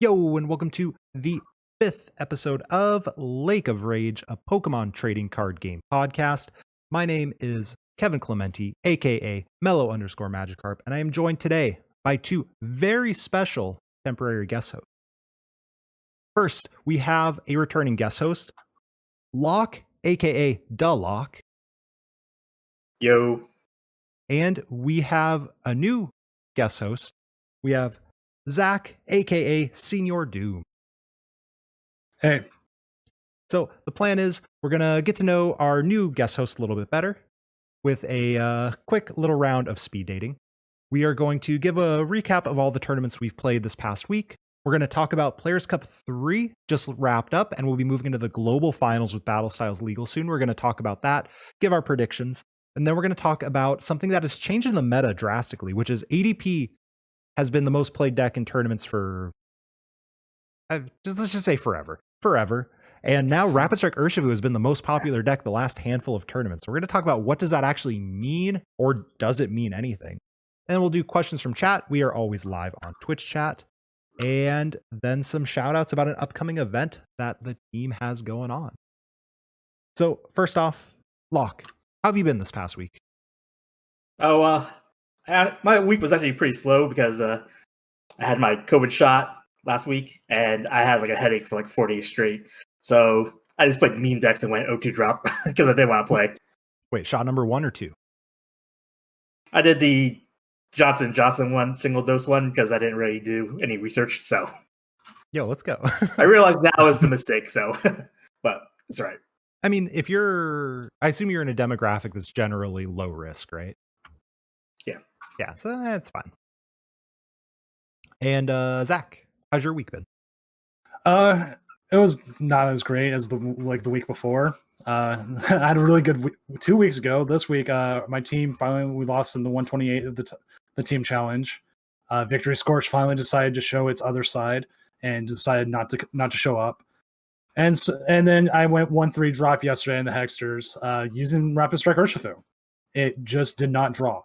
Yo, and welcome to the 5th episode of Lake of Rage, a Pokemon trading card game podcast. My name is Kevin Clementi, aka Mellow_Magikarp, and I am joined today by two very special temporary guest hosts. First, we have a returning guest host, Locke, aka Da Locke. Yo. And we have a new guest host. We have Zach, aka Senior Doom. Hey. So the plan is we're going to get to know our new guest host a little bit better with a quick little round of speed dating. We are going to give a recap of all the tournaments we've played this past week. We're going to talk about Players Cup 3 just wrapped up, and we'll be moving into the global finals with Battle Styles Legal soon. We're going to talk about that, give our predictions, and then we're going to talk about something that has changed in the meta drastically, which is ADP has been the most played deck in tournaments for, let's just say forever. And now Rapid Strike Urshifu has been the most popular deck the last handful of tournaments. So we're going to talk about what does that actually mean, or does it mean anything? And we'll do questions from chat. We are always live on Twitch chat. And then some shout outs about an upcoming event that the team has going on. So first off, Locke, how have you been this past week? My week was actually pretty slow because I had my COVID shot last week and I had like a headache for like 4 days straight. So I just played meme decks and went O2 drop because I didn't want to play. Wait, shot number 1 or 2? I did the Johnson one, single dose one, because I didn't really do any research. So, yo, let's go. I realized now is the mistake. So, but it's all right. I mean, I assume you're in a demographic that's generally low risk, right? Yeah, so that's fine. And Zach, how's your week been? It was not as great as the week before. I had a really good 2 weeks ago. This week, my team we lost in the 128 of the team challenge. Victory Scorch finally decided to show its other side and decided not to show up. And then I went 1-3 drop yesterday in the Hexters using Rapid Strike Urshifu. It just did not draw.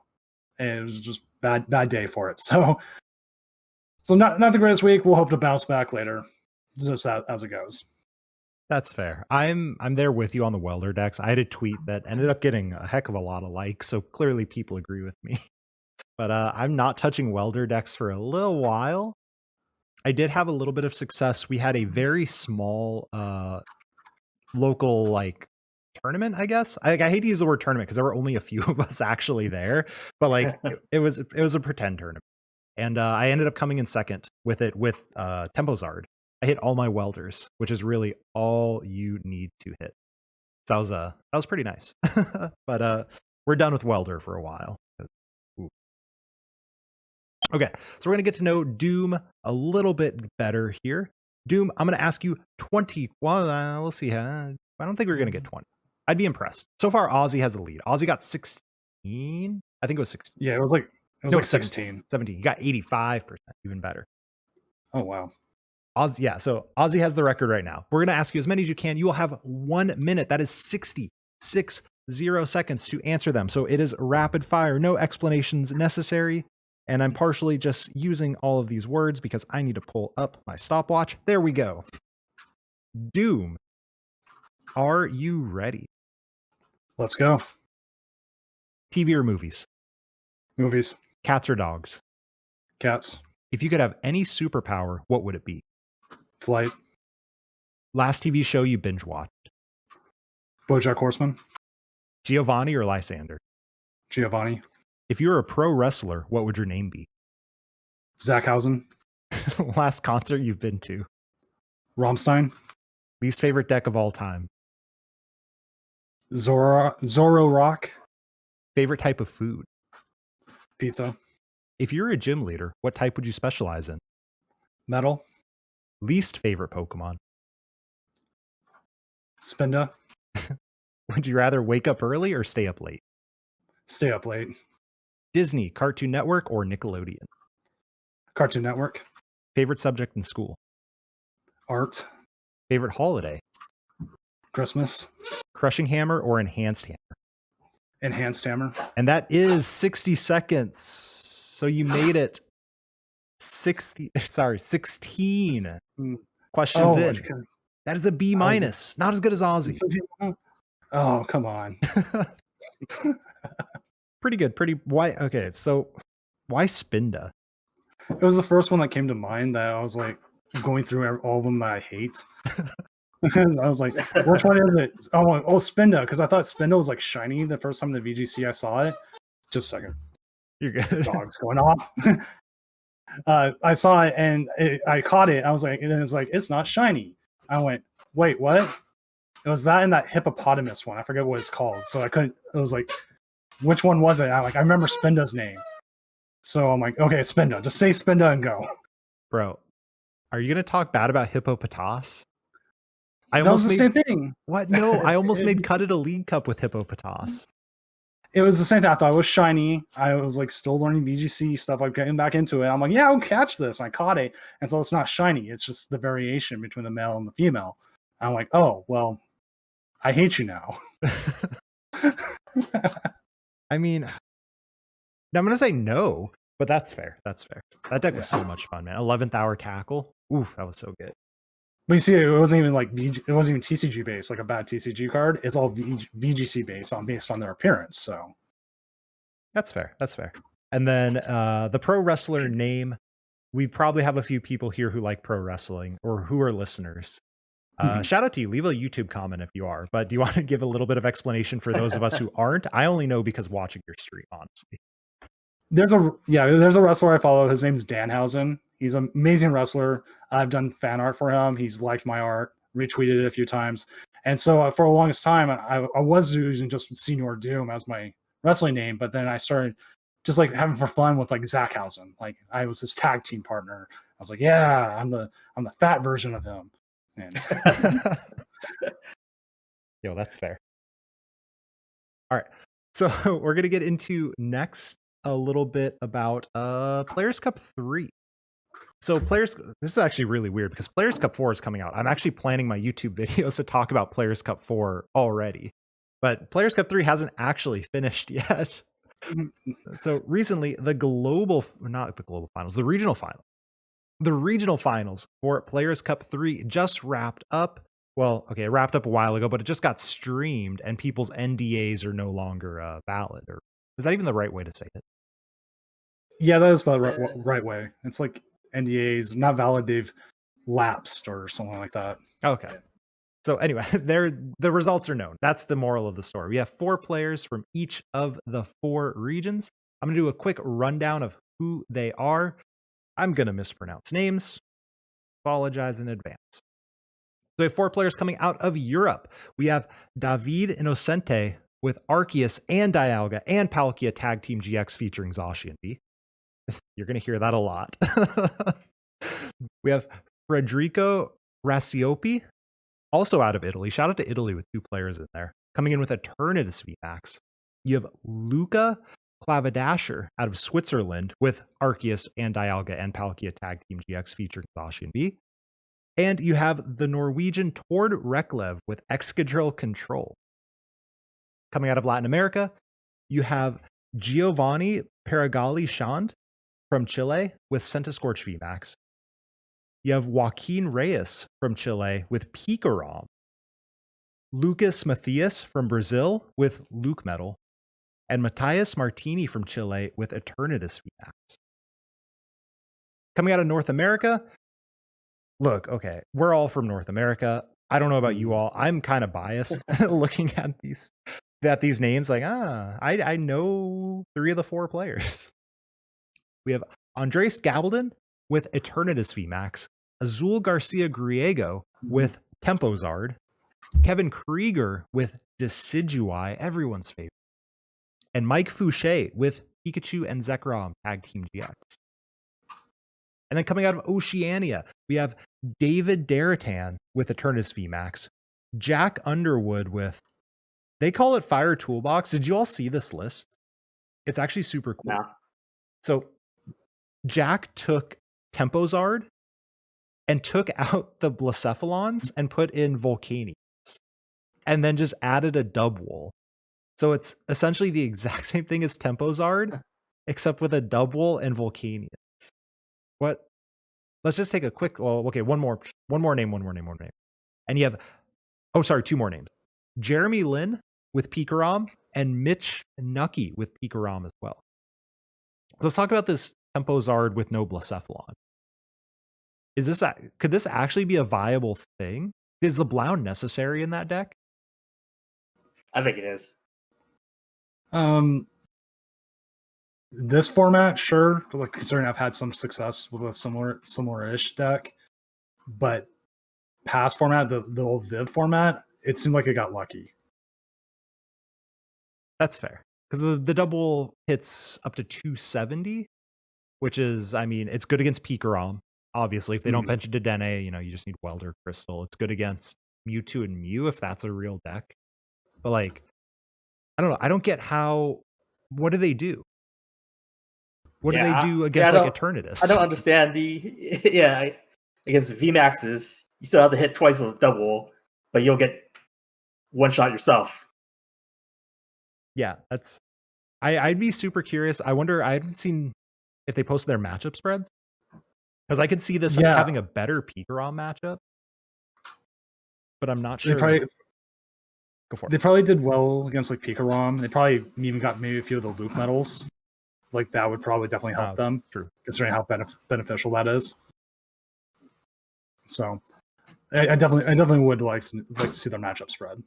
And it was just bad day for it. So not the greatest week. We'll hope to bounce back later, just as it goes. That's fair. I'm there with you on the welder decks. I had a tweet that ended up getting a heck of a lot of likes, so clearly people agree with me. But I'm not touching welder decks for a little while. I did have a little bit of success. We had a very small local tournament, I guess. I hate to use the word tournament because there were only a few of us actually there, but it was a pretend tournament, and I ended up coming in second with Tempozard. I hit all my welders, which is really all you need to hit. So that was pretty nice. But we're done with welder for a while. Ooh. Okay, so we're gonna get to know Doom a little bit better here. Doom, I'm gonna ask you 20. Well, we'll see. I don't think we're gonna get 20. I'd be impressed. So far, Ozzy has the lead. Ozzy got 16. I think it was 16. Yeah, it was like 16. 17. You got 85%, even better. Oh, wow. Ozzy, yeah, so Ozzy has the record right now. We're going to ask you as many as you can. You will have 1 minute. That is 60 seconds to answer them. So it is rapid fire, no explanations necessary. And I'm partially just using all of these words because I need to pull up my stopwatch. There we go. Doom, are you ready? Let's go. TV or movies? Movies. Cats or dogs? Cats. If you could have any superpower, what would it be? Flight. Last TV show you binge watched? BoJack Horseman. Giovanni or Lysander? Giovanni. If you were a pro wrestler, what would your name be? Zackhausen. Last concert you've been to? Rammstein. Least favorite deck of all time? Zorro Rock. Favorite type of food? Pizza. If you're a gym leader, what type would you specialize in? Metal. Least favorite Pokemon? Spinda. Would you rather wake up early or stay up late? Stay up late. Disney, Cartoon Network, or Nickelodeon? Cartoon Network. Favorite subject in school? Art. Favorite holiday? Christmas. Crushing Hammer or Enhanced Hammer? Enhanced Hammer. And that is 60 seconds. So you made it 16 Mm. questions Oh, in. That is a B minus. Not as good as Ozzy. Oh, come on. Pretty good. Why? Okay, so why Spinda? It was the first one that came to mind that I was like going through all of them that I hate. I was like, which one is it? Oh, Spinda, because I thought Spinda was like shiny the first time in the VGC I saw it. Just a second. You're good. Dog's going off. I saw it and I caught it. I was like, and then it's like, it's not shiny. I went, wait, what? It was that and that hippopotamus one. I forget what it's called. So I couldn't, it was like, which one was it? I remember Spinda's name. So I'm like, okay, Spinda. Just say Spinda and go. Bro, are you going to talk bad about Hippopotas? That was the same thing. What? No, I almost made Cut It a League Cup with Hippopotas. It was the same thing. I thought it was shiny. I was like still learning VGC stuff. I'm getting back into it. I'm like, yeah, I'll catch this. And I caught it. And so it's not shiny. It's just the variation between the male and the female. I'm like, oh, well, I hate you now. I mean, I'm going to say no, but that's fair. That's fair. That deck was so much fun, man. 11th Hour Tackle. Oof, that was so good. But you see, it wasn't even like it wasn't even TCG based, like a bad TCG card. It's all VGC based on their appearance. So that's fair. That's fair. And then the pro wrestler name. We probably have a few people here who like pro wrestling or who are listeners. Shout out to you. Leave a YouTube comment if you are. But do you want to give a little bit of explanation for those of us who aren't? I only know because watching your stream, honestly. There's a wrestler I follow. His name's Danhausen. He's an amazing wrestler. I've done fan art for him. He's liked my art, retweeted it a few times. And so for the longest time, I was using just Senior Doom as my wrestling name. But then I started just like having for fun with like Zackhausen. Like I was his tag team partner. I was like, yeah, I'm the fat version of him. And yo, that's fair. All right. So we're going to get into next a little bit about Players Cup 3. So this is actually really weird because Players Cup 4 is coming out. I'm actually planning my YouTube videos to talk about Players Cup 4 already. But Players Cup 3 hasn't actually finished yet. So recently, the regional finals for Players Cup 3 just wrapped up. Well, okay, it wrapped up a while ago, but it just got streamed and people's NDAs are no longer valid. Or is that even the right way to say it? Yeah, that is the right way. It's like NDAs, not valid, they've lapsed or something like that. Okay. So anyway, the results are known. That's the moral of the story. We have 4 players from each of the 4 regions. I'm going to do a quick rundown of who they are. I'm going to mispronounce names. Apologize in advance. So we have 4 players coming out of Europe. We have David Innocente with Arceus and Dialga and Palkia Tag Team GX featuring Zacian B. You're going to hear that a lot. We have Federico Rassiopi, also out of Italy. Shout out to Italy with 2 players in there. Coming in with Eternatus VMAX. You have Luca Clavadasher out of Switzerland with Arceus and Dialga and Palkia Tag Team GX featuring Zacian B. And you have the Norwegian Tord Reklev with Excadrill Control. Coming out of Latin America, you have Giovanni Paragali Shand from Chile with Centiskorch VMAX. You have Joaquin Reyes from Chile with Pikarom. Lucas Matthias from Brazil with Luke Metal. And Matthias Martini from Chile with Eternatus VMAX. Coming out of North America, look, okay, we're all from North America. I don't know about you all. I'm kind of biased looking at these names. Like, I know 3 of the 4 players. We have Andres Gabaldon with Eternatus VMAX, Azul Garcia Griego with Tempozard, Kevin Krieger with Decidueye, everyone's favorite, and Mike Fouché with Pikachu and Zekrom Tag Team GX. And then coming out of Oceania, we have David Daratan with Eternatus VMAX, Jack Underwood with, they call it Fire Toolbox. Did you all see this list? It's actually super cool. No. So Jack took Tempozard and took out the Blacephalons and put in Volcanions and then just added a Dubwool. So it's essentially the exact same thing as Tempozard, except with a Dubwool and Volcanions. What? Let's just take a quick. Well, okay, one more name. And you have, two more names. Jeremy Lin with Pikarom and Mitch Nucky with Pikarom as well. Let's talk about this Tempo Zard with no Blacephalon. Could this actually be a viable thing? Is the Blound necessary in that deck? I think it is. This format, sure. Like, considering I've had some success with a similar-ish deck, but past format, the old Viv format, it seemed like it got lucky. That's fair, because the double hits up to 270, which is, I mean, it's good against Pikarom. Obviously, if they don't bench into Dene, you just need Welder Crystal. It's good against Mewtwo and Mew if that's a real deck. But like, I don't know. I don't get how. What do they do? What do they do against like Eternatus? I don't understand against VMAXs, you still have to hit twice with double, but you'll get one shot yourself. Yeah, that's. I'd be super curious. I wonder. I haven't seen if they posted their matchup spreads, because I could see this having a better Pikarom matchup, but I'm not sure. They probably did well against like Pikarom. They probably even got maybe a few of the loop medals. Like that would probably definitely help them. True, considering how beneficial that is. So, I definitely would like to see their matchup spread.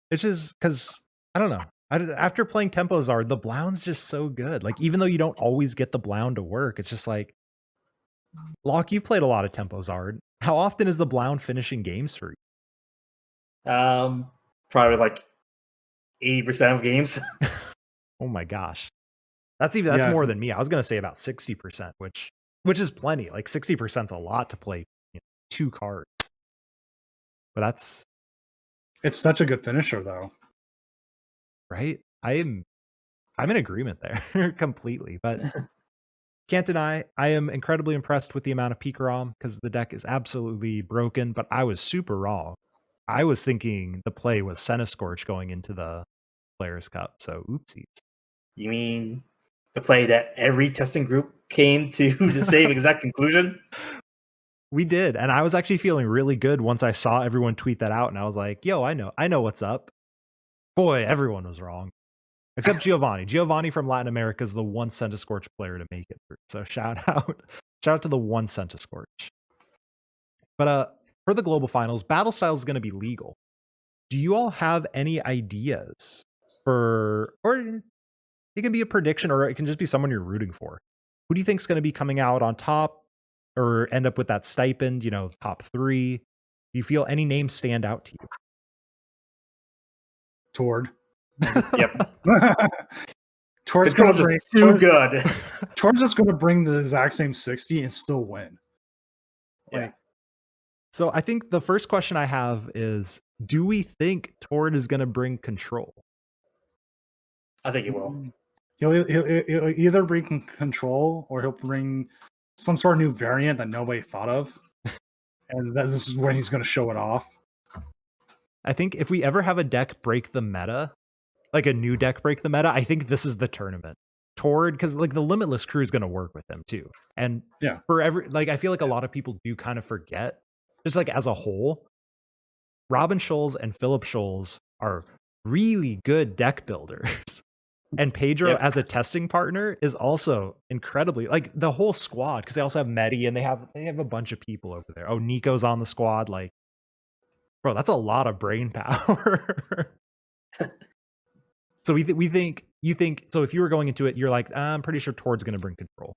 It's just because I don't know. After playing Tempo Zard, the Blound's just so good. Like, even though you don't always get the Blound to work, it's just like, Locke, you've played a lot of Tempo Zard. How often is the Blound finishing games for you? Probably like 80% of games. Oh my gosh, that's more than me. I was gonna say about 60%, which is plenty. Like 60% is a lot to play 2 cards, but it's such a good finisher though. Right? I'm in agreement there completely, but can't deny I am incredibly impressed with the amount of Pikarom because the deck is absolutely broken. But I was super wrong. I was thinking the play was Centiskorch going into the Players' Cup, so oopsies. You mean the play that every testing group came to the same exact conclusion? We did, and I was actually feeling really good once I saw everyone tweet that out, and I was like, yo, I know what's up. Boy, everyone was wrong. Except Giovanni. Giovanni from Latin America is the one Centiskorch player to make it through. So shout out to the one Centiskorch. But for the global finals, Battle Style is going to be legal. Do you all have any ideas or it can be a prediction, or it can just be someone you're rooting for? Who do you think is going to be coming out on top or end up with that stipend, top 3? Do you feel any names stand out to you? Tord. Yep. Tord's too good. Tord's just going to bring the exact same 60 and still win. Yeah. So I think the first question I have is, do we think Tord is going to bring control? I think he will. He'll either bring control or he'll bring some sort of new variant that nobody thought of. And this is when he's going to show it off. I think if we ever have a deck break the meta, like a new deck break the meta, I think this is the tournament. Tord, because like the Limitless crew is going to work with him too. And I feel like a lot of people do kind of forget, just like as a whole, Robin Scholes and Philip Scholes are really good deck builders. And Pedro as a testing partner is also incredibly, like the whole squad, because they also have Medi and they have a bunch of people over there. Oh, Nico's on the squad. Like, bro, that's a lot of brain power. So you think so if you were going into it, you're like, I'm pretty sure Tord's going to bring control.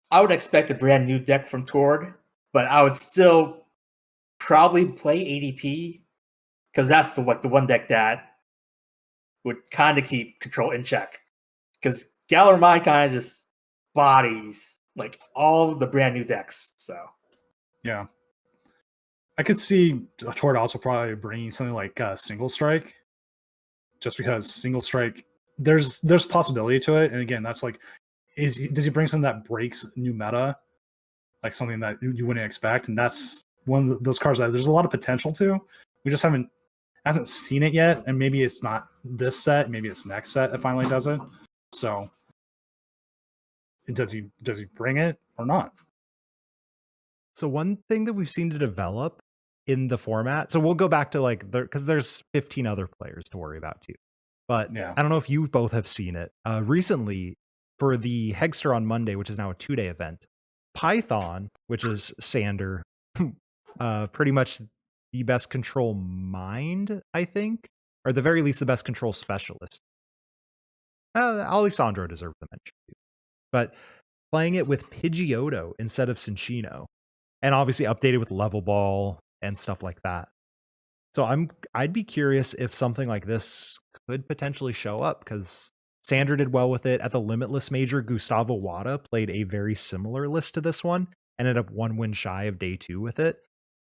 I would expect a brand new deck from Tord, but I would still probably play ADP because that's the one deck that would kind of keep control in check. Because Galar Mind kind of just bodies like all the brand new decks. So yeah, I could see Tord also probably bringing something like Single Strike, just because Single Strike there's possibility to it, and again, that's like, does he bring something that breaks new meta, like something that you wouldn't expect? And that's one of those cards that there's a lot of potential to. We just hasn't seen it yet, and maybe it's not this set, maybe it's next set that finally does it. So does he bring it or not? So one thing that we've seen to develop in the format, so we'll go back to like because there's 15 other players to worry about too. But Yeah. I don't know if you both have seen it. Recently, for the Hegster on Monday, which is now a 2-day event, Python, which is Sander, pretty much the best control mind, I think, or at the very least the best control specialist. Alessandro deserves the mention too. But playing it with Pidgeotto instead of Cinccino, and obviously updated with level ball and stuff like that. So I'd be curious if something like this could potentially show up, because Sander did well with it at the Limitless Major. Gustavo Wada played a very similar list to this one and ended up 1 win shy of day 2 with it.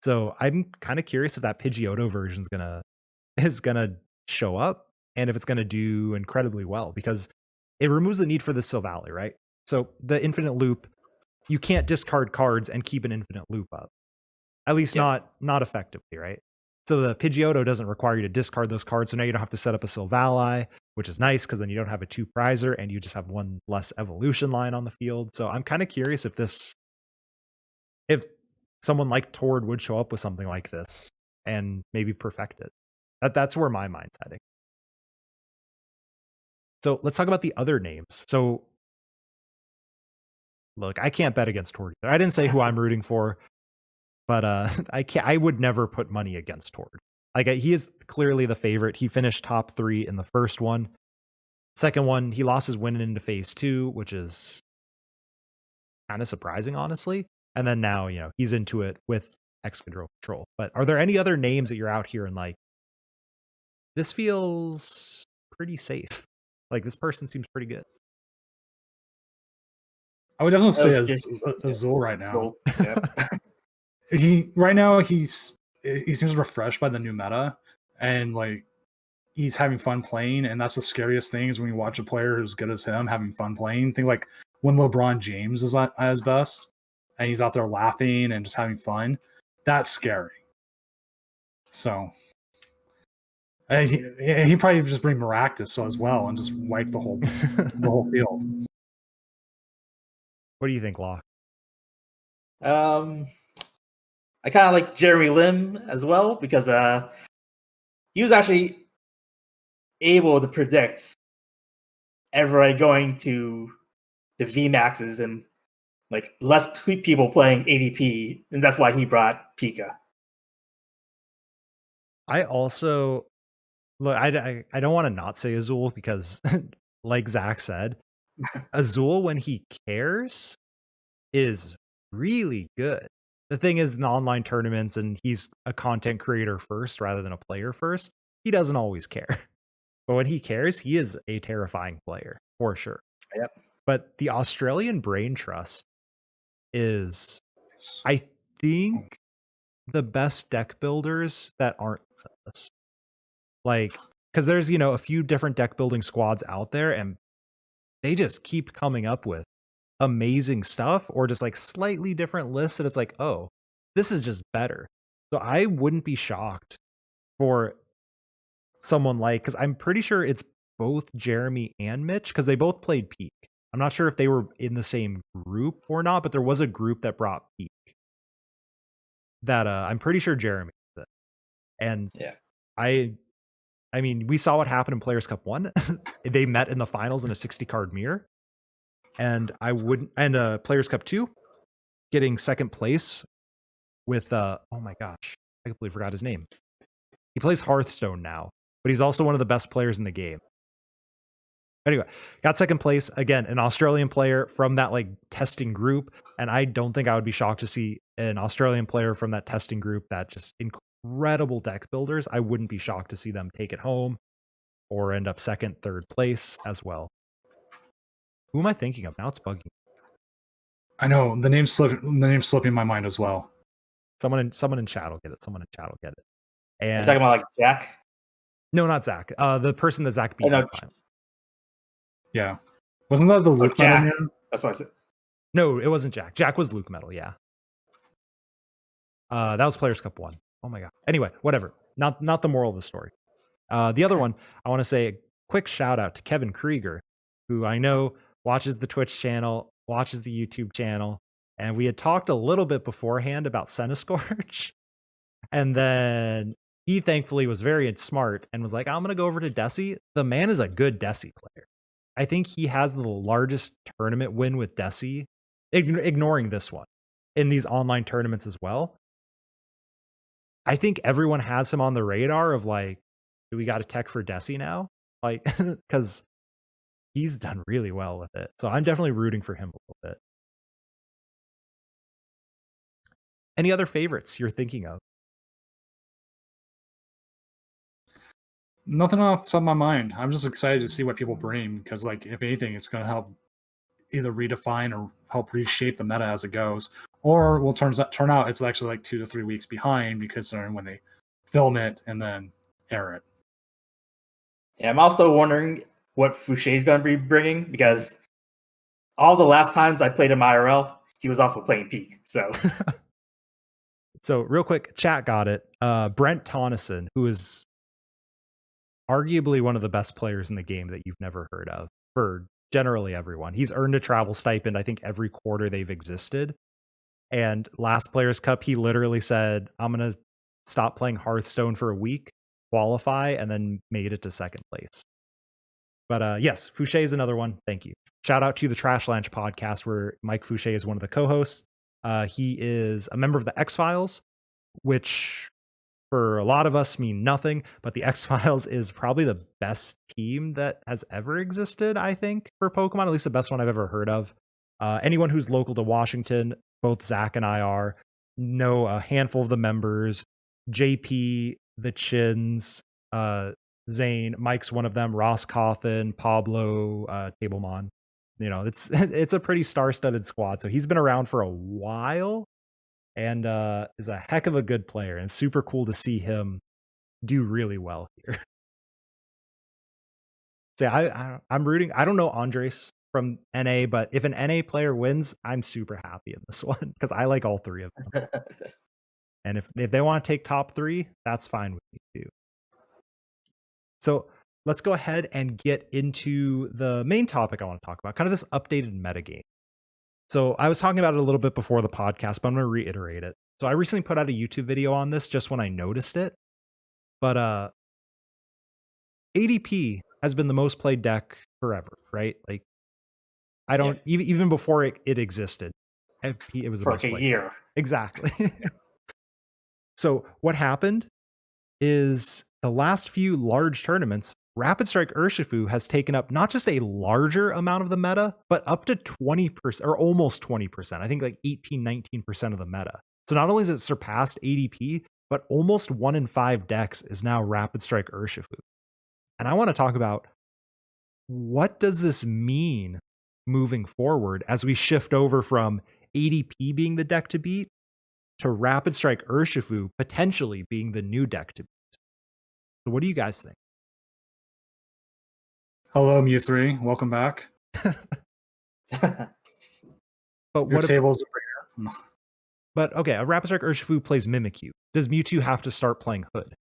So I'm kind of curious if that Pidgeotto version is gonna show up and if it's gonna do incredibly well, because it removes the need for the Silvally, right? So the infinite loop, you can't discard cards and keep an infinite loop up. At least not effectively, right? So the Pidgeotto doesn't require you to discard those cards. So now you don't have to set up a Silvally, which is nice because then you don't have a 2 prizer and you just have 1 less evolution line on the field. So I'm kind of curious if someone like Tord would show up with something like this and maybe perfect it. That's where my mind's heading. So let's talk about the other names. So look, I can't bet against Tord either. I didn't say who I'm rooting for, but I would never put money against Tord. Like, he is clearly the favorite. He finished top 3 in the first one. Second one, he lost his win into phase 2, which is kind of surprising, honestly. And then now, he's into it with Excadrill Control. But are there any other names that you're out here and like, this feels pretty safe? Like, this person seems pretty good. I would definitely say Azul right now. Yeah. He seems refreshed by the new meta, and like he's having fun playing, and that's the scariest thing is when you watch a player who's good as him having fun playing. Think like when LeBron James is at his best and he's out there laughing and just having fun. That's scary. So he probably just bring Maractus as well and just wipe the whole field. What do you think, Locke? I kind of like Jeremy Lim as well, because he was actually able to predict everybody going to the VMAXs and like less people playing ADP, and that's why he brought Pika. I also look. I don't want to not say Azul because, like Zach said, Azul when he cares is really good. The thing is, in online tournaments, and he's a content creator first rather than a player first, he doesn't always care. But when he cares, he is a terrifying player for sure. Yep. But the Australian Brain Trust is, I think, the best deck builders that aren't this. Like, because there's, a few different deck building squads out there, and they just keep coming up with amazing stuff or just like slightly different lists that it's like, oh, this is just better. So I wouldn't be shocked for someone like, because I'm pretty sure it's both Jeremy and Mitch, because they both played Peak. I'm not sure if they were in the same group or not, but there was a group that brought Peak that I'm pretty sure Jeremy did. And yeah, I mean, we saw what happened in Players Cup 1. They met in the finals in a 60 card mirror. And Players Cup 2 getting second place with oh my gosh, I completely forgot his name. He plays Hearthstone now, but he's also one of the best players in the game. Anyway, got second place again, an Australian player from that like testing group, and I don't think I would be shocked to see an Australian player from that testing group that just incredible deck builders. I wouldn't be shocked to see them take it home or end up second, third place as well. Who am I thinking of? Now it's bugging. I know the name's slipping my mind as well. Someone in chat will get it. Someone in chat will get it. And you're talking about like Jack? No, not Zach. The person that Zach beat. Yeah. Wasn't that the Luke Jack? Metal? That's what I said. No, it wasn't Jack. Jack was Luke Metal, yeah. That was Players Cup 1. Oh my god. Anyway, whatever. Not the moral of the story. The other one, I want to say a quick shout out to Kevin Krieger. who I know watches the Twitch channel, watches the YouTube channel, and we had talked a little bit beforehand about Centiskorch. And then he thankfully was very smart and was like, I'm going to go over to Desi. The man is a good Desi player. I think he has the largest tournament win with Desi, ignoring this one, in these online tournaments as well. I think everyone has him on the radar of like, do we got a tech for Desi now? Like, because he's done really well with it. So I'm definitely rooting for him a little bit. Any other favorites you're thinking of? Nothing off the top of my mind. I'm just excited to see what people bring because, like, if anything, it's going to help either redefine or help reshape the meta as it goes, or will turn out it's actually like 2 to 3 weeks behind because when they film it and then air it. Yeah, I'm also wondering what Fouché's going to be bringing because all the last times I played him IRL, he was also playing Peak. So, so real quick, chat got it. Brent Tonneson, who is arguably one of the best players in the game that you've never heard of for generally everyone. He's earned a travel stipend, I think, every quarter they've existed. And last Players Cup, he literally said, I'm going to stop playing Hearthstone for a week, qualify, and then made it to second place. But yes, Fouché is another one. Thank you. Shout out to the Trash Lanch podcast where Mike Fouché is one of the co-hosts. He is a member of the X-Files, which for a lot of us mean nothing, but the X-Files is probably the best team that has ever existed, I think, for Pokemon, at least the best one I've ever heard of. Anyone who's local to Washington, both Zach and I are, know a handful of the members. JP, the Chins, Zane, Mike's one of them, Ross Cawthon, Pablo, Tablemon. You know, it's a pretty star-studded squad. So he's been around for a while and is a heck of a good player, and super cool to see him do really well here. So I'm rooting. I don't know Andres from NA, but if an NA player wins, I'm super happy in this one because I like all three of them. And if they want to take top 3, that's fine with me too. So let's go ahead and get into the main topic I want to talk about, kind of this updated metagame. So I was talking about it a little bit before the podcast, but I'm going to reiterate it. So I recently put out a YouTube video on this just when I noticed it. But ADP has been the most played deck forever, right? Like, I don't even before it existed. It was the for most like a played. year. Exactly. So what happened is the last few large tournaments, Rapid Strike Urshifu has taken up not just a larger amount of the meta, but up to 20% or almost 20%. I think like 18, 19% of the meta. So not only has it surpassed ADP, but almost 1 in 5 decks is now Rapid Strike Urshifu. And I want to talk about what does this mean moving forward as we shift over from ADP being the deck to beat to Rapid Strike Urshifu potentially being the new deck to beat. So what do you guys think? Hello, Mew3. Welcome back. But Your what table's over here. But okay, a Rapid Strike Urshifu plays Mimikyu. Does Mewtwo have to start playing Hood?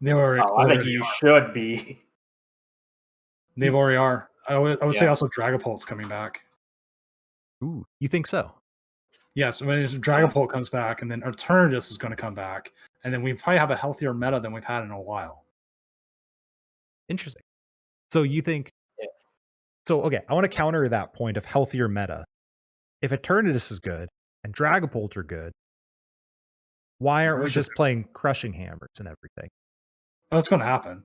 They already, I think you should be. They've already are. I would say also Dragapult's coming back. Ooh, you think so? Yes, when Dragapult comes back, and then Eternatus is going to come back, and then we probably have a healthier meta than we've had in a while. Interesting. So you think... So, okay, I want to counter that point of healthier meta. If Eternatus is good, and Dragapult are good, why aren't we just playing Crushing Hammers and everything? Well, it's going to happen.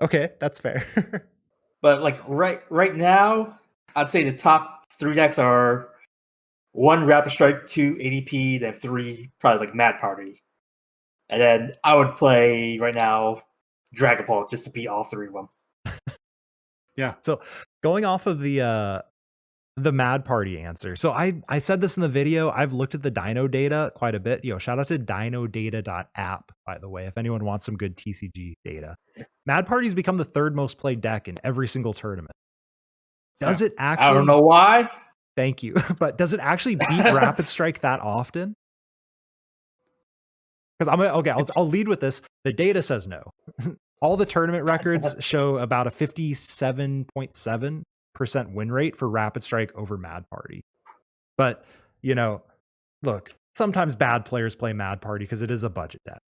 Okay, that's fair. But like right now, I'd say the top 3 decks are 1 Rapid Strike, 2 ADP, then 3 probably like Mad Party. And then I would play right now Dragapult just to beat all 3 of them. Yeah. So going off of the Mad Party answer. So I said this in the video. I've looked at the Dino data quite a bit. Shout out to dinodata.app, by the way, if anyone wants some good TCG data. Mad Party's become the 3rd most played deck in every single tournament. Does it actually... I don't know why. Thank you. But does it actually beat Rapid Strike that often? Because I'll lead with this. The data says no. all the tournament records show about a 57.7% win rate for Rapid Strike over Mad Party. But, look, sometimes bad players play Mad Party because it is a budget deck.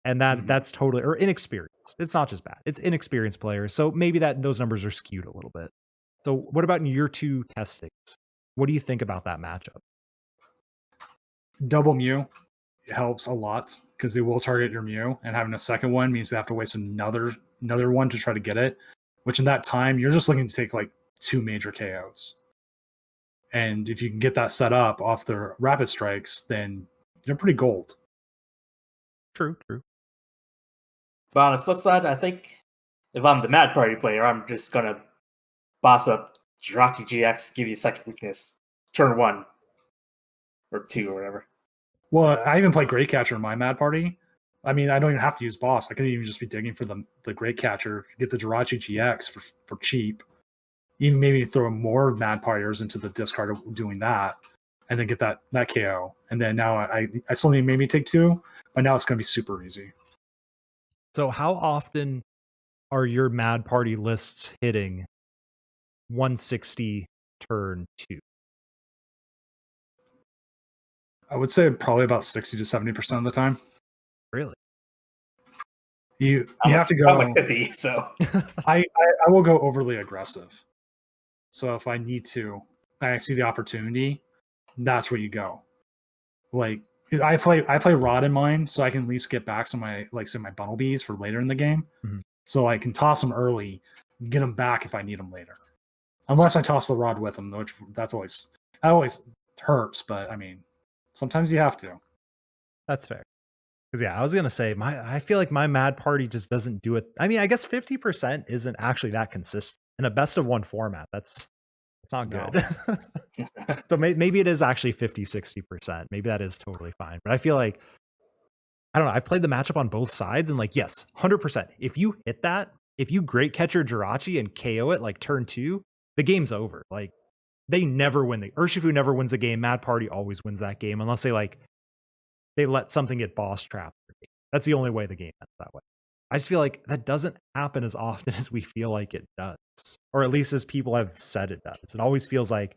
And that's totally, or inexperienced. It's not just bad. It's inexperienced players. So maybe those numbers are skewed a little bit. So what about in year 2 testings? What do you think about that matchup? Double Mew helps a lot because they will target your Mew, and having a second one means they have to waste another one to try to get it, which in that time you're just looking to take like 2 major KOs. And if you can get that set up off the Rapid Strikes, then they're pretty gold. True. But on the flip side, I think if I'm the Mad Party player, I'm just gonna boss up Jirachi GX, give you second weakness, turn 1 or 2 or whatever. Well, I even play Great Catcher in my Mad Party. I mean, I don't even have to use boss. I can even just be digging for the Great Catcher, get the Jirachi GX for cheap. Even maybe throw more Mad Partiers into the discard of doing that, and then get that KO. And then now I still need maybe take 2, but now it's going to be super easy. So how often are your Mad Party lists hitting 160 turn 2? I would say probably about 60 to 70% of the time. Really? You have to go. I'm like 50, so I will go overly aggressive. So if I need to, and I see the opportunity, that's where you go. Like I play Rod in mine, so I can at least get back some of my say my Bunnelbees for later in the game. Mm-hmm. So I can toss them early, get them back if I need them later. Unless I toss the Rod with them, which that always hurts. But I mean, sometimes you have to. That's fair. Because I was gonna say I feel like my Mad Party just doesn't do it. I mean, I guess 50% isn't actually that consistent in a best of 1 format. It's not good. No. So maybe it is actually 50-60%. Maybe that is totally fine. But I feel like I don't know. I've played the matchup on both sides, and like, yes, 100%. If you hit that, if you Great Catcher Jirachi and KO it like turn 2, the game's over. Like they never win. Urshifu never wins the game. Mad Party always wins that game unless they let something get boss trapped. That's the only way the game ends that way. I just feel like that doesn't happen as often as we feel like it does, or at least as people have said it does. It always feels like,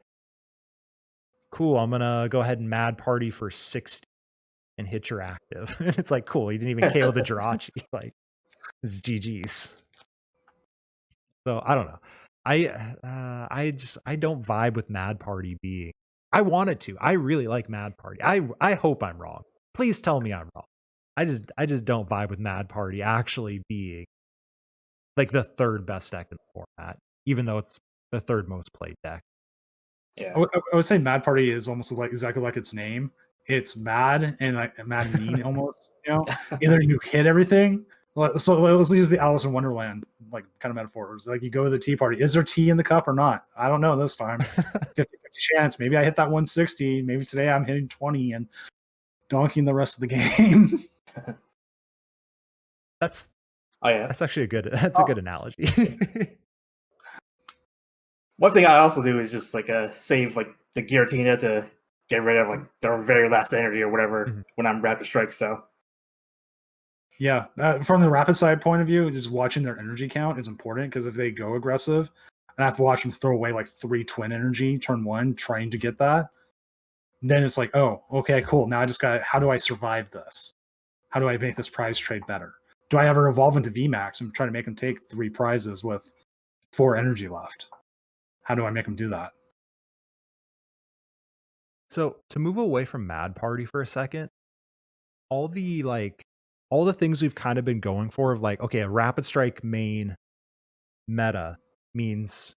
cool, I'm gonna go ahead and Mad Party for 60 and hit your active. And it's like, cool, you didn't even KO the Jirachi. Like, this is GG's. So I don't know. I don't vibe with Mad Party being. I want it to. I really like Mad Party. I hope I'm wrong. Please tell me I'm wrong. I just don't vibe with Mad Party actually being like the 3rd best deck in the format, even though it's the 3rd most played deck. Yeah, I would say Mad Party is almost like exactly like its name. It's mad and like mad mean almost. Either you hit everything. So let's use the Alice in Wonderland like kind of metaphor. It's like you go to the tea party. Is there tea in the cup or not? I don't know this time. 50-50 chance. Maybe I hit that 160. Maybe today I'm hitting 20 and donking the rest of the game. That's actually a good analogy. One thing I also do is just like save like the Giratina to get rid of like their very last energy or whatever when I'm Rapid Strike. So yeah, from the Rapid side point of view, just watching their energy count is important because if they go aggressive, and I have to watch them throw away like 3 twin energy turn 1 trying to get that, then it's like, oh, okay, cool. Now I just got, how do I survive this? How do I make this prize trade better? Do I ever evolve into VMAX and try to make them take 3 prizes with 4 energy left? How do I make them do that? So to move away from Mad Party for a second, all the things we've kind of been going for of like, okay, a Rapid Strike main meta means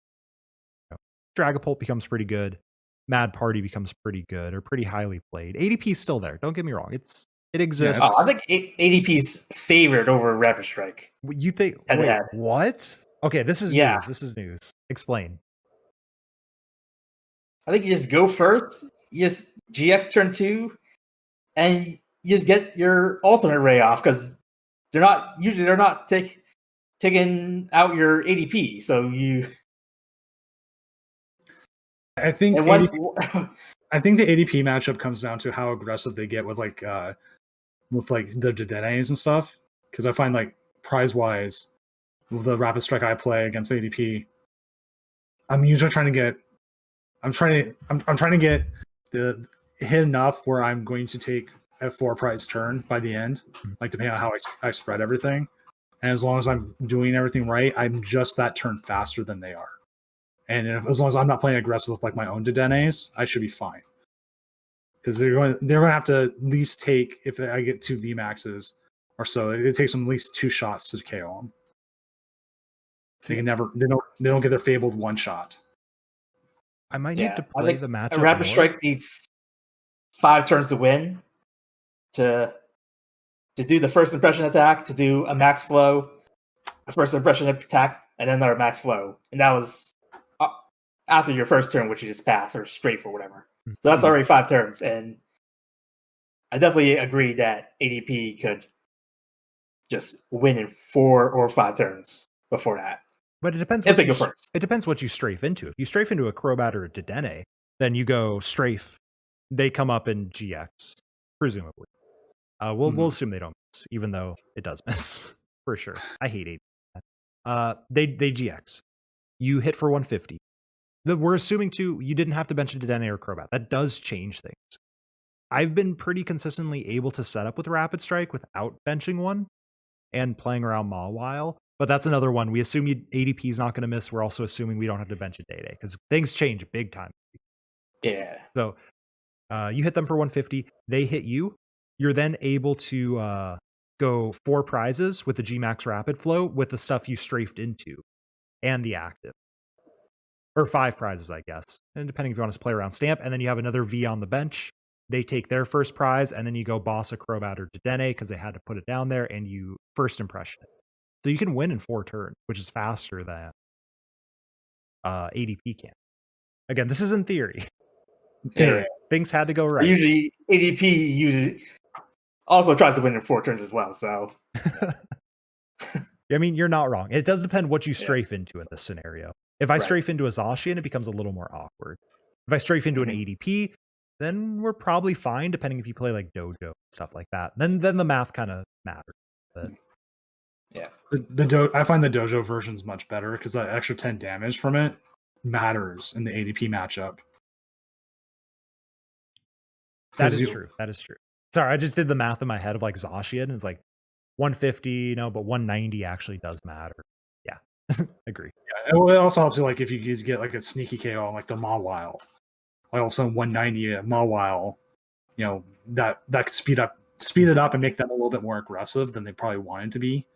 Dragapult becomes pretty good, Mad Party becomes pretty good or pretty highly played. ADP is still there. Don't get me wrong. It exists. Yeah, I think ADP's favored over Rapid Strike. You think? Wait, what? Okay, this is news. This is news. Explain. I think you just go first. You just GX turn 2, and you just get your alternate ray off because they're not taking out your ADP. So you. I think the ADP matchup comes down to how aggressive they get with the Dedenes and stuff. Because I find like prize wise, the Rapid Strike I play against ADP, I'm usually trying to get the hit enough where I'm going to take a 4 prize turn by the end, like depending on how I spread everything. And as long as I'm doing everything right, I'm just that turn faster than they are. And as long as I'm not playing aggressive with like my own Dedenes, I should be fine. Because they're going to have to at least take, if I get 2 VMAXs or so, it takes them at least 2 shots to KO them. So they don't get their fabled 1 shot. I might need to play the matchup. A Rapid Strike needs 5 turns to win, to do the first impression attack, to do a max flow, a first impression attack, and then another max flow. And that was after your first turn, which you just pass or strafe or whatever. So that's already 5 turns. And I definitely agree that ADP could just win in 4 or 5 turns before that. But it depends. It depends what you strafe into. If you strafe into a Crobat or a Dedenne, then you go strafe. They come up in GX, presumably. We'll assume they don't miss, even though it does miss for sure. I hate ADP. They GX. You hit for 150. We're assuming too you didn't have to bench a Dedenne or Crobat. That does change things. I've been pretty consistently able to set up with Rapid Strike without benching one and playing around Mawile. But that's another one. We assume ADP is not going to miss. We're also assuming we don't have to bench a Day because things change big time. Yeah. So you hit them for 150. They hit you. You're then able to go 4 prizes with the Gmax Rapid Flow with the stuff you strafed into and the active. Or 5 prizes, I guess. And depending if you want to play around Stamp. And then you have another V on the bench. They take their first prize. And then you go boss a Crobat or Dedenne because they had to put it down there. And you first impression it. So you can win in 4 turns, which is faster than ADP can. Again, this is in theory. Things had to go right. Usually, ADP also tries to win in 4 turns as well. So, I mean, you're not wrong. It does depend what you strafe into in this scenario. If I strafe into a Zacian, it becomes a little more awkward. If I strafe into an ADP, then we're probably fine, depending if you play like Dojo stuff like that. Then the math kind of matters. But yeah, I find the Dojo version's much better because that extra 10 damage from it matters in the ADP matchup. That is true. That is true. Sorry, I just did the math in my head of like Zacian. It's like 150, but 190 actually does matter. Yeah, agree. Yeah, it also helps you like if you could get like a sneaky KO on like the Mawile. Like all of a sudden 190 at Mawile, that could speed it up and make them a little bit more aggressive than they probably wanted to be.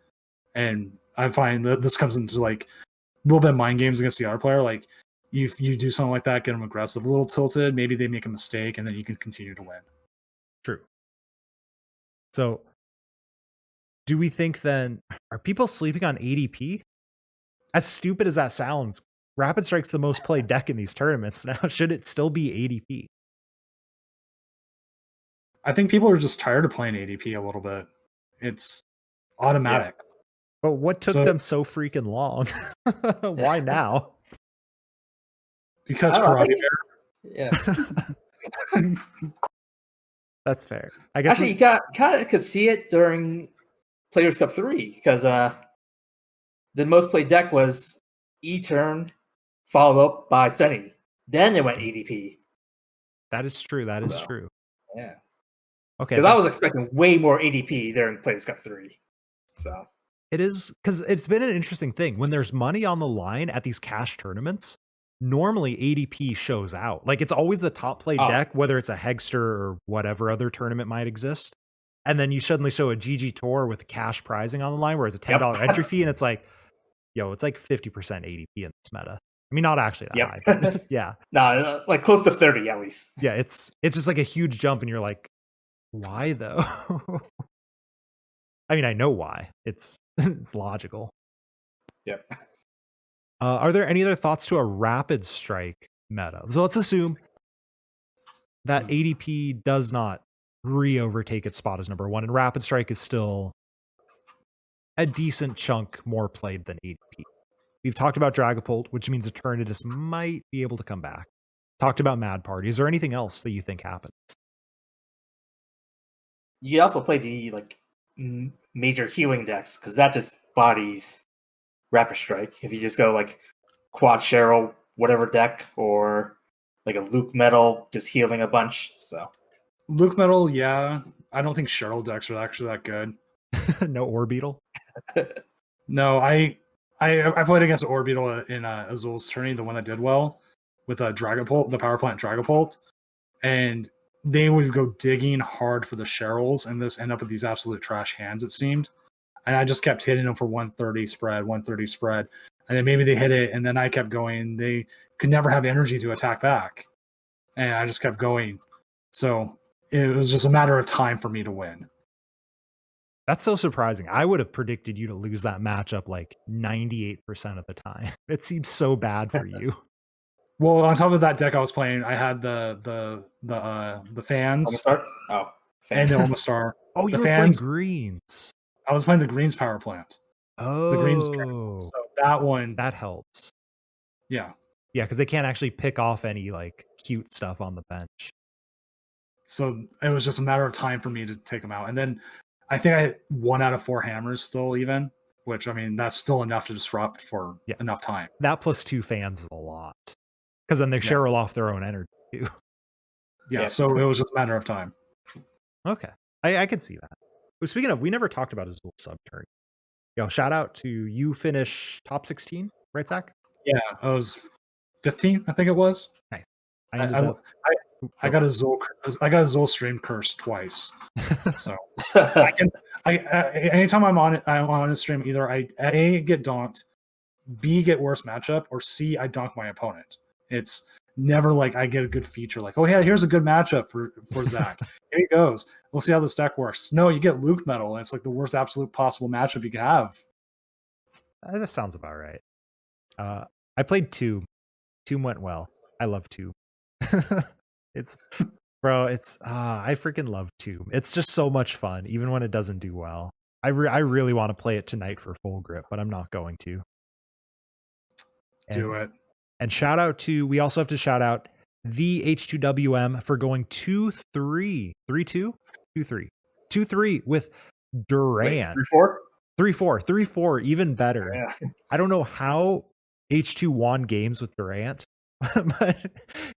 And I find that this comes into like a little bit of mind games against the other player. Like you do something like that, get them aggressive, a little tilted, maybe they make a mistake, and then you can continue to win. True. So do we think then, are people sleeping on ADP? As stupid as that sounds, Rapid Strike's the most played deck in these tournaments. Now, should it still be ADP? I think people are just tired of playing ADP a little bit. It's automatic. Yeah. But what took them so freaking long? Why now? Because Karate Yeah. That's fair. I guess actually, you kind of could see it during Players Cup 3 because the most played deck was E-Turn followed up by Sunny. Then it went ADP. That is true. That is true. Yeah. Okay. Because I was expecting way more ADP during Players Cup 3. So it is because it's been an interesting thing. When there's money on the line at these cash tournaments, normally ADP shows out. Like it's always the top played deck, whether it's a Hegster or whatever other tournament might exist. And then you suddenly show a GG Tour with cash prizing on the line, where it's a $10 entry fee, and it's like, it's like 50% ADP in this meta. I mean, not actually that high. But yeah. No, like close to 30 at least. Yeah, it's just like a huge jump, and you're like, why though? I mean, I know why. It's logical. Yep. Are there any other thoughts to a Rapid Strike meta? So let's assume that ADP does not re-overtake its spot as number 1, and Rapid Strike is still a decent chunk more played than ADP. We've talked about Dragapult, which means Eternatus might be able to come back. Talked about Mad Party. Is there anything else that you think happens? You also play the major healing decks because that just bodies Rapid Strike. If you just go like Quad Cheryl, whatever deck, or like a Luke Metal, just healing a bunch. So Luke Metal, yeah. I don't think Cheryl decks are actually that good. No Orbeetle? No, I played against Orbeetle in Azul's tourney, the one that did well with a Dragapult, the Power Plant Dragapult, and they would go digging hard for the Cheryls and this end up with these absolute trash hands, it seemed. And I just kept hitting them for 130 spread, 130 spread. And then maybe they hit it, and then I kept going. They could never have energy to attack back. And I just kept going. So it was just a matter of time for me to win. That's so surprising. I would have predicted you to lose that matchup like 98% of the time. It seems so bad for you. Well, on top of that deck I was playing, I had the fans Omastar? Oh, and fans. the Omastar. Oh, The you were playing fans- greens. I was playing the Greens Power Plant. Oh, The Greens so that one, that helps. yeah. Yeah, because they can't actually pick off any like cute stuff on the bench. So it was just a matter of time for me to take them out. And then I think I hit 1 out of 4 hammers still even, which I mean that's still enough to disrupt for enough time. That plus 2 fans is a lot. Because then they Cheryl off their own energy too. Yeah, so it was just a matter of time. Okay. I can see that. But speaking of, we never talked about Azul sub turn. Yo, shout out to you finish top 16, right, Zach? Yeah, I was 15, I think it was. Nice. I got a Zul stream curse twice. So I can anytime I'm on a stream, either I A get donked, B get worse matchup, or C I donk my opponent. It's never like I get a good feature like, oh yeah, here's a good matchup for Zach. Here he goes. We'll see how this deck works. No, you get Luke Metal, and it's like the worst absolute possible matchup you can have. That sounds about right. I played Tomb. Tomb went well. I love Tomb. It's I freaking love Tomb. It's just so much fun, even when it doesn't do well. I really want to play it tonight for full grip, but I'm not going to. Do it. And we also have to shout out the H2WM for going 2-3. 3-2? 2-3. 2-3 with Durant. 3-4? 3-4. 3-4, even better. Yeah. I don't know how H2 won games with Durant, but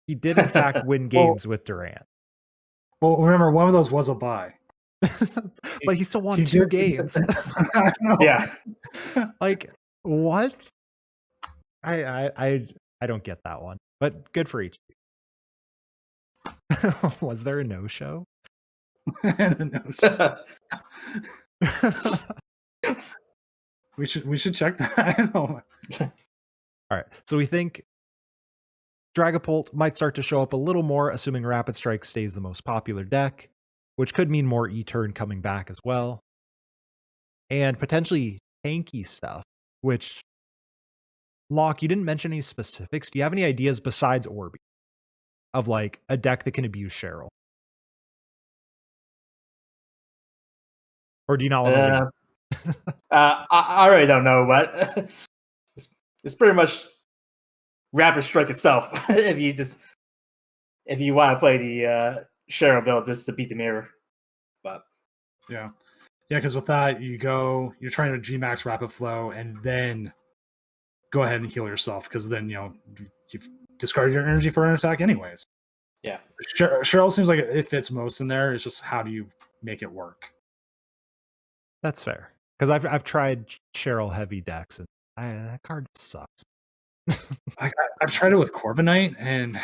he did in fact win games with Durant. Well, remember, one of those was a bye. But he still won 2 games. I know. Yeah. Like, what? I don't get that one, but good for H2. Was there a no-show? We should check that. I know. All right, so we think Dragapult might start to show up a little more, assuming Rapid Strike stays the most popular deck, which could mean more E-Turn coming back as well, and potentially tanky stuff. Which, Locke, you didn't mention any specifics. Do you have any ideas besides Orbi of like a deck that can abuse Cheryl? Or do you not want to leave? I really don't know, but it's pretty much Rapid Strike itself. if you want to play the Cheryl build just to beat the mirror, but yeah, because with that you're trying to Gmax Rapid Flow and then go ahead and heal yourself because then you've discarded your energy for an attack anyways. Yeah, Cheryl seems like it fits most in there. It's just how do you make it work? That's fair. Because I've tried Cheryl heavy decks and that card sucks. I've tried it with Corviknight and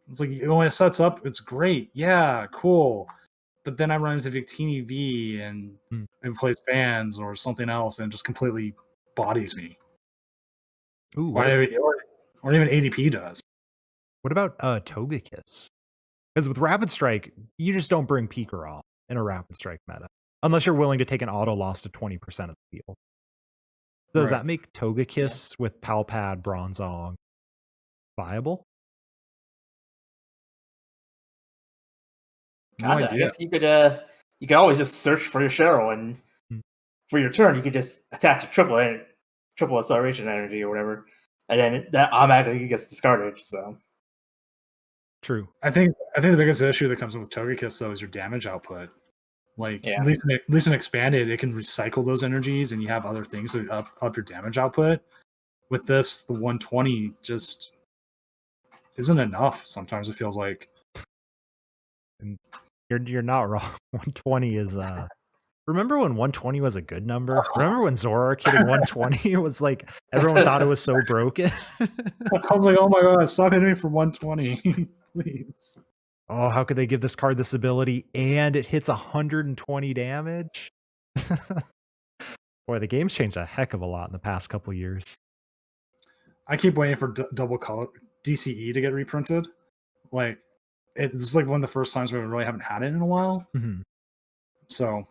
it's like when it sets up, it's great. Yeah, cool. But then I run into Victini V and plays fans or something else and it just completely bodies me. Ooh, or even ADP does. What about Togekiss? Because with Rapid Strike, you just don't bring Peeker off in a Rapid Strike meta. Unless you're willing to take an auto loss to 20% of the field. Does that make Togekiss with Palpad, Bronzong viable? No I idea. guess you could always just search for your Cheryl and for your turn you could just attach a triple acceleration energy or whatever, and then that automatically gets discarded. So true. I think the biggest issue that comes in with Togekiss though is your damage output. Like Yeah. at least in expanded, it can recycle those energies, and you have other things to up your damage output. With this, the 120 just isn't enough. Sometimes it feels like. And you're not wrong. 120 is remember when 120 was a good number? Remember when Zoroark hitting 120 was like everyone thought it was so broken? I was like, oh my god, stop hitting me for 120, please. Oh, how could they give this card this ability and it hits 120 damage? Boy, the game's changed a heck of a lot in the past couple years. I keep waiting for double color DCE to get reprinted. Like, it's like one of the first times where we really haven't had it in a while. Mm-hmm. So,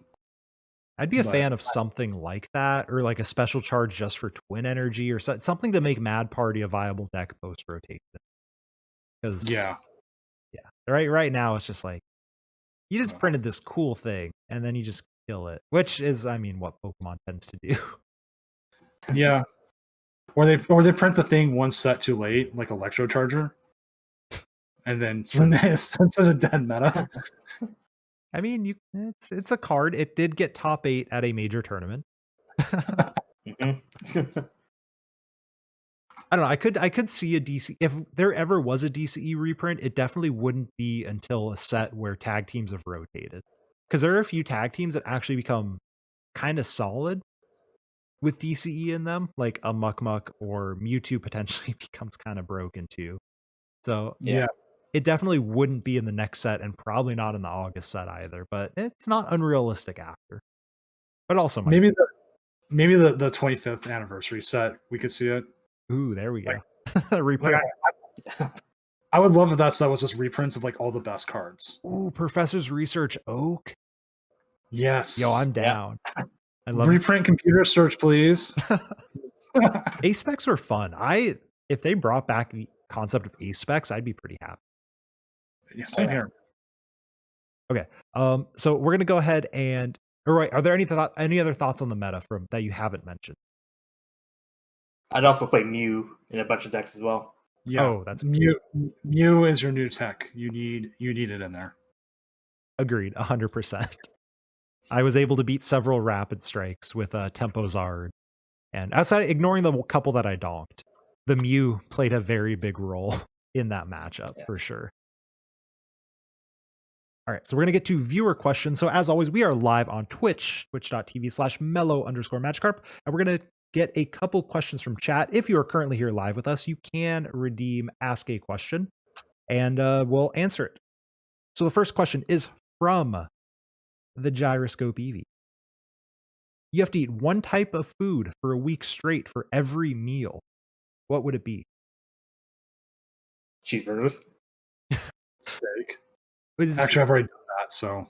I'd be a fan of something like that, or like a special charge just for Twin Energy, or something to make Mad Party a viable deck post rotation. Because yeah, right now it's just like you just printed this cool thing and then you just kill it, which is, I mean, what Pokemon tends to do. Yeah. Or they print the thing one set too late, like Electro Charger, and then send it a dead meta. I mean, it's a card. It did get top 8 at a major tournament. Mm-hmm. I don't know. I could see a DC if there ever was a DCE reprint. It definitely wouldn't be until a set where tag teams have rotated, because there are a few tag teams that actually become kind of solid with DCE in them, like a Muck or Mewtwo potentially becomes kind of broken too. So Yeah. It definitely wouldn't be in the next set and probably not in the August set either, but it's not unrealistic after. But also maybe the 25th anniversary set, we could see it. Ooh, there we go. Reprint. I would love if that set was just reprints of like all the best cards. Ooh, Professor's Research Oak. Yes. Yo, I'm down. Yeah. I love reprint computer search, please. Ace specs were fun. If they brought back the concept of ace specs, I'd be pretty happy. Yeah, same here. Okay. So we're gonna go ahead and are there any other thoughts on the meta from that you haven't mentioned? I'd also play Mew in a bunch of decks as well. Yeah. Oh, that's Mew. Mew is your new tech. You need it in there. Agreed, 100%. I was able to beat several rapid strikes with Tempo Zard, and outside ignoring the couple that I donked, the Mew played a very big role in that matchup for sure. All right, so we're going to get to viewer questions. So as always, we are live on Twitch, twitch.tv/mellow_Magikarp, and we're going to get a couple questions from chat. If you are currently here live with us, you can redeem Ask a Question, and we'll answer it. So the first question is from the Gyroscope Eevee. You have to eat one type of food for a week straight for every meal. What would it be? Cheeseburgers. Steak. Actually, I've already done that, so.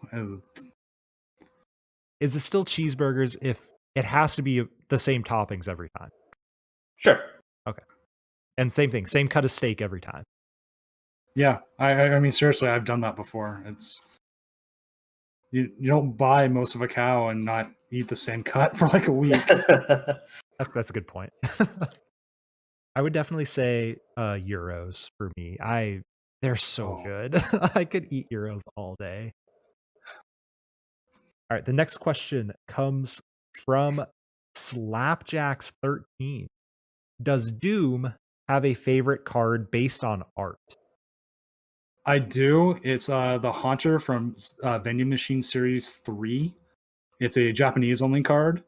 Is it still cheeseburgers if it has to be the same toppings every time? Sure. Okay. And same thing, same cut of steak every time. Yeah, I mean, seriously, I've done that before. It's you don't buy most of a cow and not eat the same cut for like a week. That's a good point. I would definitely say Euros for me. They're so good. I could eat Euros all day. All right, the next question comes from Slapjacks13. Does Doom have a favorite card based on art? I do. It's the Haunter from Vending Machine Series 3. It's a Japanese only card.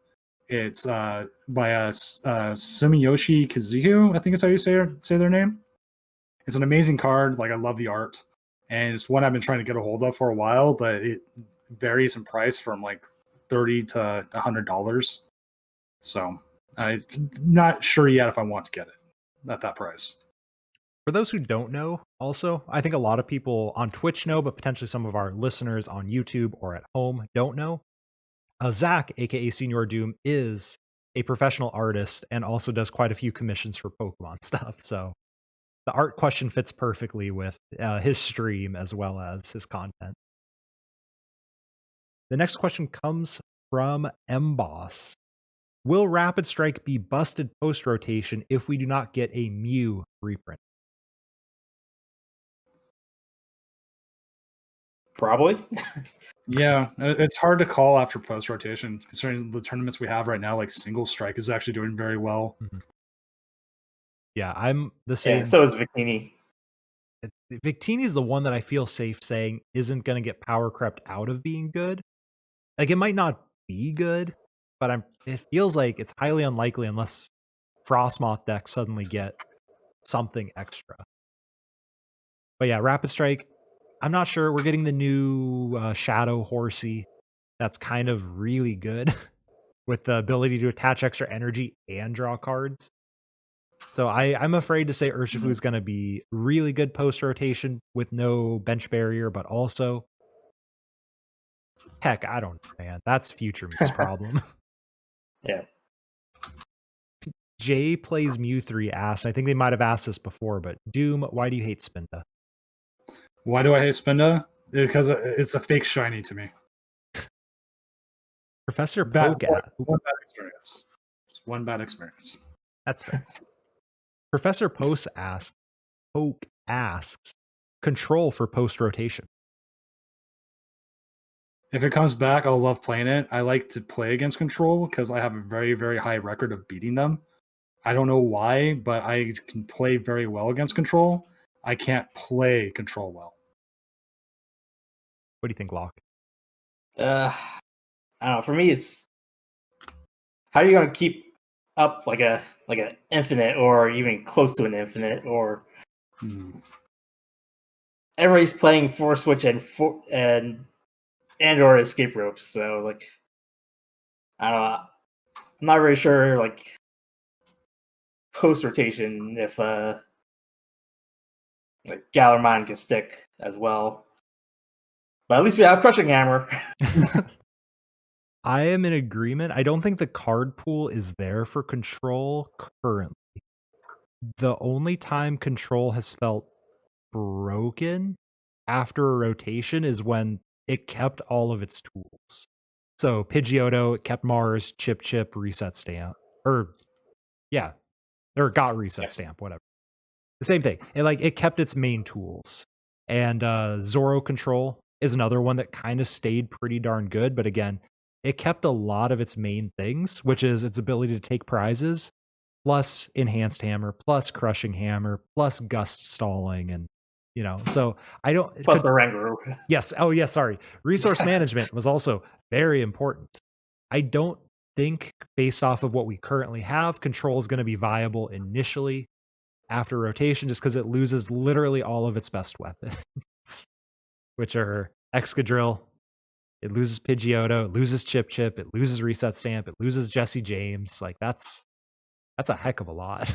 It's by Sumiyoshi Kazuki, I think is how you say their name. It's an amazing card. Like, I love the art. And it's one I've been trying to get a hold of for a while, but it varies in price from like $30 to $100. So I'm not sure yet if I want to get it at that price. For those who don't know, also, I think a lot of people on Twitch know, but potentially some of our listeners on YouTube or at home don't know. Zach, aka Senior Doom, is a professional artist and also does quite a few commissions for Pokemon stuff. So the art question fits perfectly with his stream as well as his content. The next question comes from Mboss. Will Rapid Strike be busted post-rotation if we do not get a Mew reprint? Probably. Yeah, it's hard to call after post rotation, considering the tournaments we have right now. Like Single Strike is actually doing very well. Mhm. Yeah, I'm the Yeah, same. so is Victini. Victini is the one that I feel safe saying isn't going to get power crept out of being good. Like, it might not be good, but it feels like it's highly unlikely unless Frostmoth decks suddenly get something extra. But yeah, Rapid Strike, I'm not sure. We're getting the new Shadow Horsey. That's kind of really good with the ability to attach extra energy and draw cards. So I'm afraid to say Urshifu is going to be really good post rotation with no bench barrier, but also, heck, I don't know, man. That's Future Mew's problem. Yeah. Jay plays Mew 3 asked, I think they might have asked this before, but Doom, why do you hate Spinda? Why do I hate Spinda? Because it's a fake shiny to me. Professor Bad, Poke one bad experience. Just one bad experience. That's fair. Professor Poke asks, control for post rotation. If it comes back, I'll love playing it. I like to play against Control because I have a very, very high record of beating them. I don't know why, but I can play very well against Control. I can't play Control well. What do you think, Locke? I don't know. For me, it's how are you going to keep up like an infinite or even close to an infinite, or everybody's playing Force Switch and or escape ropes. So like, I don't know. I'm not really sure like post rotation if like Galarmine can stick as well. But at least we have Crushing Hammer. I am in agreement. I don't think the card pool is there for Control currently. The only time Control has felt broken after a rotation is when it kept all of its tools. So Pidgeotto, it kept Mars, Chip, Reset Stamp. Or got Reset Stamp, whatever. The same thing. It kept its main tools. And Zoro Control is another one that kind of stayed pretty darn good, but again, it kept a lot of its main things, which is its ability to take prizes, plus Enhanced Hammer, plus Crushing Hammer, plus Gust Stalling, and so I don't... Plus the Rangaroo. Yes. Oh, yes, sorry. Resource management was also very important. I don't think, based off of what we currently have, Control is going to be viable initially after rotation, just because it loses literally all of its best weapons, which are Excadrill. It loses Pidgeotto, it loses Chip, it loses Reset Stamp, it loses Jesse James. Like that's a heck of a lot.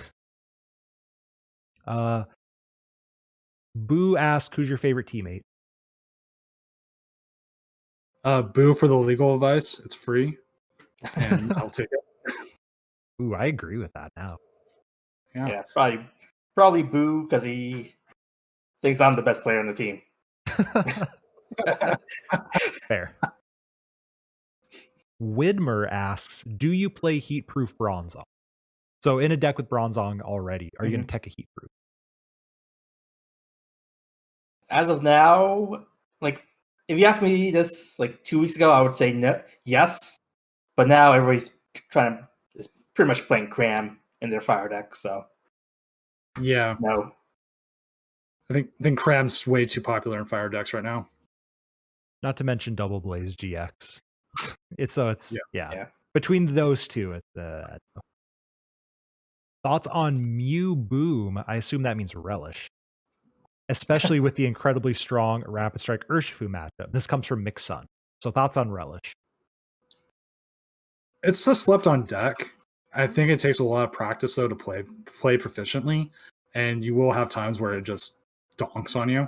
Boo asked, who's your favorite teammate? Boo for the legal advice. It's free. And I'll take it. Ooh, I agree with that now. Yeah, probably Boo because he thinks I'm the best player on the team. Fair. Widmer asks, do you play Heatproof Bronzong? So in a deck with Bronzong already, are you going to tech a Heatproof? As of now, like if you asked me this like 2 weeks ago, I would say no, yes. But now everybody's is pretty much playing Cram in their fire deck, so yeah, no. I think Cram's way too popular in fire decks right now. Not to mention Double Blaze GX. It's yeah. Between those two, thoughts on Mew Boom? I assume that means Relish, especially with the incredibly strong Rapid Strike Urshifu matchup. This comes from Mixun. So thoughts on Relish? It's a slept on deck. I think it takes a lot of practice though to play proficiently, and you will have times where it just donks on you.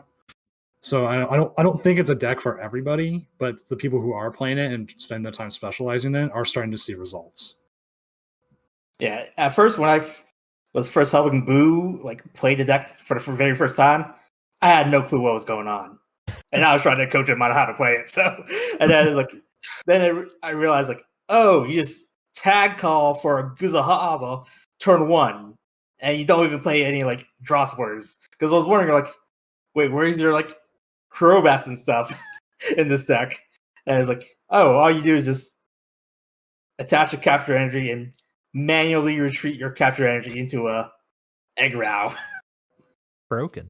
So I don't think it's a deck for everybody, but the people who are playing it and spend their time specializing in it are starting to see results. Yeah, at first when I was first helping Boo like play the deck for the very first time, I had no clue what was going on, and I was trying to coach him on how to play it. So, and then I realized like, oh, you just tag call for a Guzahaza turn 1, and you don't even play any like draw supporters. Because I was wondering like, wait, where is your like Crobats and stuff in this deck? And it's like, oh, all you do is just attach a capture energy and manually retreat your capture energy into a egg row. Broken.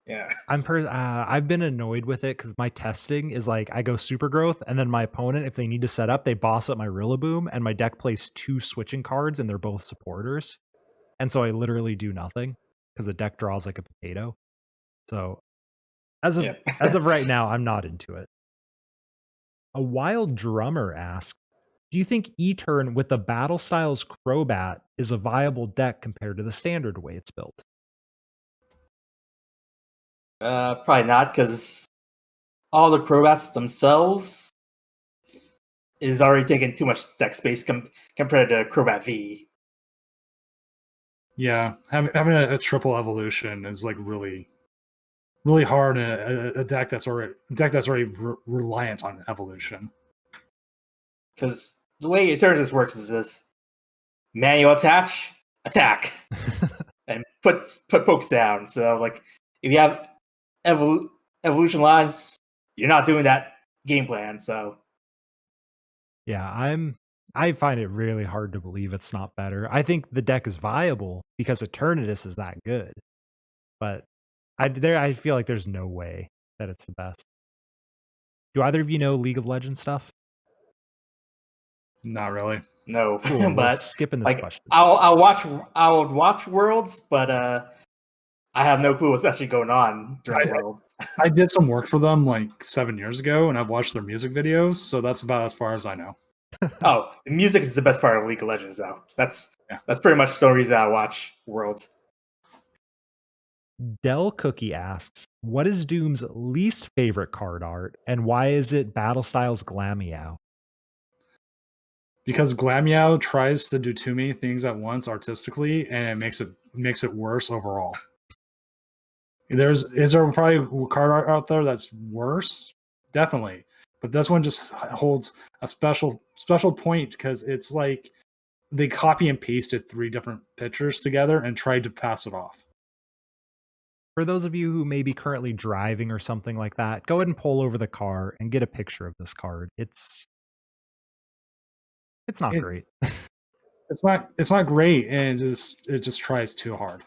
Yeah. I've been annoyed with it because my testing is like I go super growth, and then my opponent, if they need to set up, they boss up my Rillaboom, and my deck plays 2 switching cards, and they're both supporters. And so I literally do nothing because the deck draws like a potato. So as of right now, I'm not into it. A Wild Drummer asks, do you think E-Turn with the Battle Styles Crobat is a viable deck compared to the standard way it's built? Probably not, because all the Crobats themselves is already taking too much deck space compared to Crobat V. Yeah, having a triple evolution is like really, really hard in a deck that's already reliant on evolution. Because the way Eternus works is this: manual attach, attack, and put pokes down. So like, if you have evolution lines, you're not doing that game plan. So yeah, I find it really hard to believe it's not better. I think the deck is viable because Eternatus is that good, but I feel like there's no way that it's the best. Do either of you know League of Legends stuff? Not really. no, Cool, but skipping this like, question. I would watch Worlds, but I have no clue what's actually going on during Worlds. I did some work for them like 7 years ago, and I've watched their music videos, so that's about as far as I know. Oh, the music is the best part of League of Legends, though. That's pretty much the reason I watch Worlds. Del Cookie asks, what is Doom's least favorite card art, and why is it Battle Styles Glameow? Because Glameow tries to do too many things at once artistically, and it makes it worse overall. Is there probably a card art out there that's worse? Definitely. But this one just holds a special point because it's like they copy and pasted 3 different pictures together and tried to pass it off. For those of you who may be currently driving or something like that, go ahead and pull over the car and get a picture of this card. It's not great. It's not great, and it just tries too hard.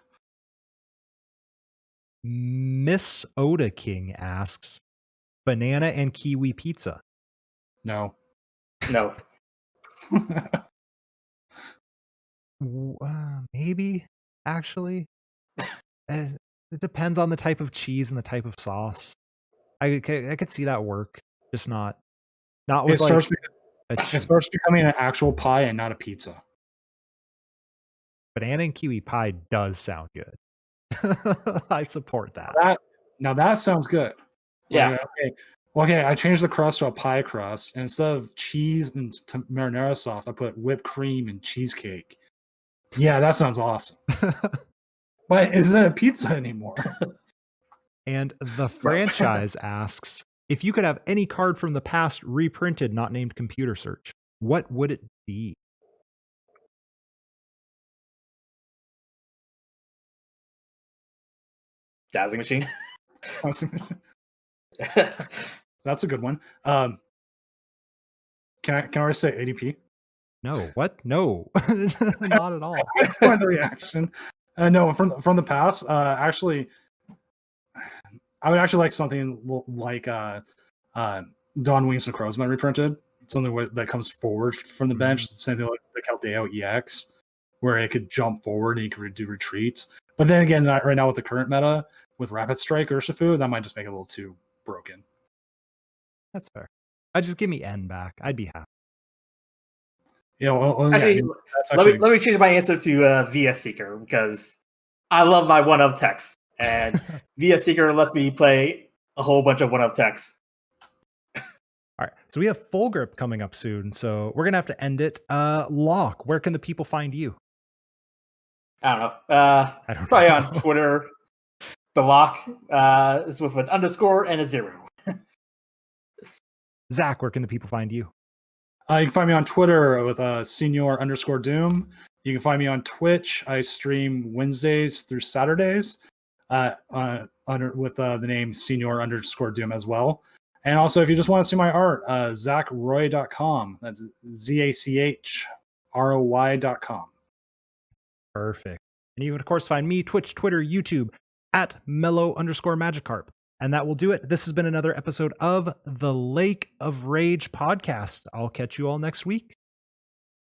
Miss Oda King asks, banana and kiwi pizza. No. Maybe, actually. It depends on the type of cheese and the type of sauce. I could see that work. Just not with it starts becoming an actual pie and not a pizza. Banana and kiwi pie does sound good. I support that. That sounds good. Yeah. Okay, I changed the crust to a pie crust, and instead of cheese and marinara sauce, I put whipped cream and cheesecake. Yeah, that sounds awesome. But isn't it a pizza anymore? And the franchise asks, if you could have any card from the past reprinted, not named Computer Search, what would it be? Dazzling Machine. That's a good one. Can I already say ADP? No. What? No. Not at all. I just wanted the reaction. No, from the past. Actually, I would actually like something like Dawn Wings and Crowsman reprinted. Something that comes forward from the bench. Something like Caldeo EX, where it could jump forward and you could do retreats. But then again, right now with the current meta, with Rapid Strike Urshifu, that might just make it a little too broken. That's fair. Just give me N back. I'd be happy. Yeah, actually, let me change my answer to VS Seeker, because I love my one of techs, and VS Seeker lets me play a whole bunch of one of techs. All right, so we have Full Grip coming up soon, so we're gonna have to end it. Locke, where can the people find you? I don't know. Probably on Twitter. The Locke is with an underscore and a 0. Zach, where can the people find you? You can find me on Twitter with @senior_doom. You can find me on Twitch. I stream Wednesdays through Saturdays with the name @senior_doom as well. And also, if you just want to see my art, zachroy.com. That's ZACHROY.com. Perfect. And you can, of course, find me, Twitch, Twitter, YouTube, at mellow_magikarp. And that will do it. This has been another episode of the Lake of Rage podcast. I'll catch you all next week.